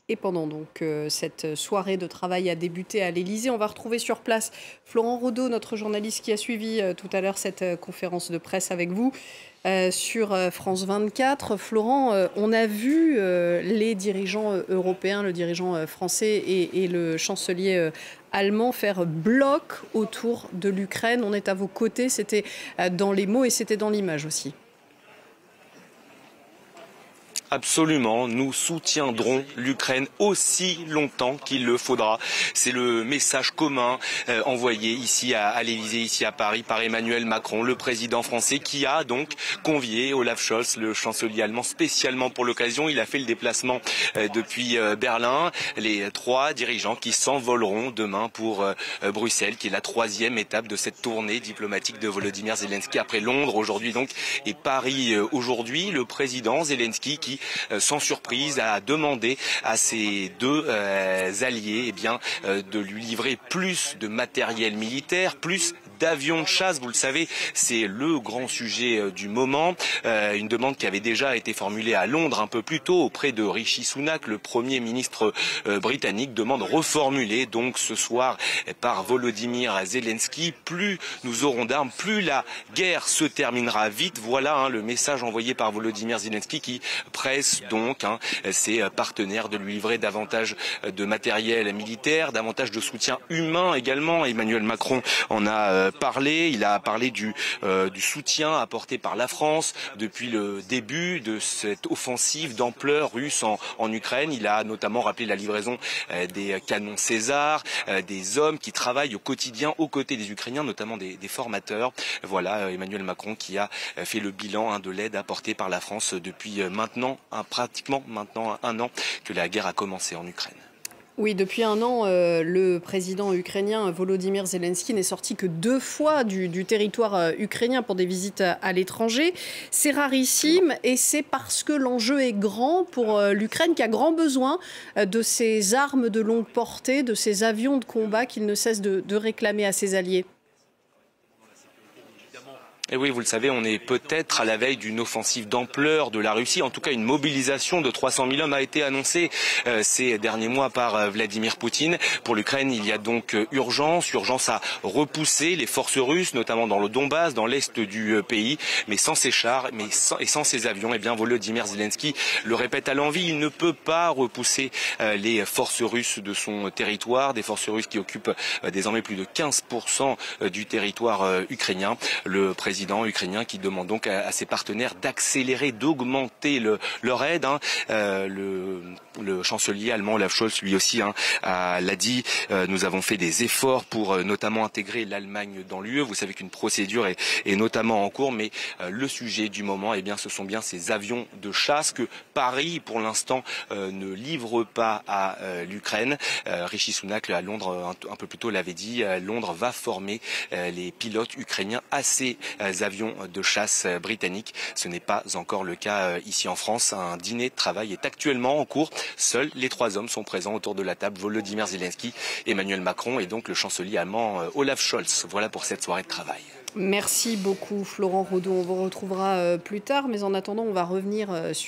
Et pendant donc cette soirée de travail a débuté à l'Élysée, on va retrouver sur place Florent Rodeau, notre journaliste qui a suivi tout à l'heure cette conférence de presse avec vous sur France 24. Florent, on a vu les dirigeants européens, le dirigeant français et le chancelier allemand faire bloc autour de l'Ukraine. On est à vos côtés, c'était dans les mots et c'était dans l'image aussi. Absolument, nous soutiendrons l'Ukraine aussi longtemps qu'il le faudra. C'est le message commun envoyé ici à l'Élysée, ici à Paris, par Emmanuel Macron, le président français, qui a donc convié Olaf Scholz, le chancelier allemand, spécialement pour l'occasion. Il a fait le déplacement depuis Berlin. Les trois dirigeants qui s'envoleront demain pour Bruxelles, qui est la troisième étape de cette tournée diplomatique de Volodymyr Zelensky après Londres aujourd'hui donc et Paris aujourd'hui. Le président Zelensky qui sans surprise, a demandé à ses deux alliés de lui livrer plus de matériel militaire, plus d'avions de chasse. Vous le savez, c'est le grand sujet du moment. Une demande qui avait déjà été formulée à Londres un peu plus tôt auprès de Rishi Sunak, le Premier ministre britannique. Demande reformulée donc ce soir par Volodymyr Zelensky. Plus nous aurons d'armes, plus la guerre se terminera vite. Voilà le message envoyé par Volodymyr Zelensky qui presse donc ses partenaires de lui livrer davantage de matériel militaire, davantage de soutien humain également. Emmanuel Macron en a parlé. Il a parlé du soutien apporté par la France depuis le début de cette offensive d'ampleur russe en Ukraine. Il a notamment rappelé la livraison des canons César, des hommes qui travaillent au quotidien aux côtés des Ukrainiens, notamment des formateurs. Voilà Emmanuel Macron qui a fait le bilan de l'aide apportée par la France depuis pratiquement maintenant un an que la guerre a commencé en Ukraine. Oui, depuis un an, le président ukrainien Volodymyr Zelensky n'est sorti que 2 fois du territoire ukrainien pour des visites à l'étranger. C'est rarissime et c'est parce que l'enjeu est grand pour l'Ukraine qui a grand besoin de ces armes de longue portée, de ces avions de combat qu'il ne cesse de réclamer à ses alliés. Et oui, vous le savez, on est peut-être à la veille d'une offensive d'ampleur de la Russie. En tout cas, une mobilisation de 300 000 hommes a été annoncée ces derniers mois par Vladimir Poutine. Pour l'Ukraine, il y a donc urgence à repousser les forces russes, notamment dans le Donbass, dans l'est du pays. Mais sans ces chars et sans ces avions, Volodymyr Zelensky le répète à l'envi, il ne peut pas repousser les forces russes de son territoire, des forces russes qui occupent désormais plus de 15% du territoire ukrainien. Le président ukrainien qui demande donc à ses partenaires d'accélérer, d'augmenter leur aide. Le chancelier allemand Olaf Scholz lui aussi l'a dit, nous avons fait des efforts pour notamment intégrer l'Allemagne dans l'UE. Vous savez qu'une procédure est notamment en cours, mais le sujet du moment, ce sont bien ces avions de chasse que Paris, pour l'instant, ne livre pas à l'Ukraine. Rishi Sunak à Londres, un peu plus tôt, l'avait dit, Londres va former les pilotes ukrainiens à ces avions de chasse britanniques. Ce n'est pas encore le cas ici en France. Un dîner de travail est actuellement en cours. Seuls les 3 hommes sont présents autour de la table. Volodymyr Zelensky, Emmanuel Macron et donc le chancelier allemand Olaf Scholz. Voilà pour cette soirée de travail. Merci beaucoup Florent Rodeau. On vous retrouvera plus tard, mais en attendant, on va revenir sur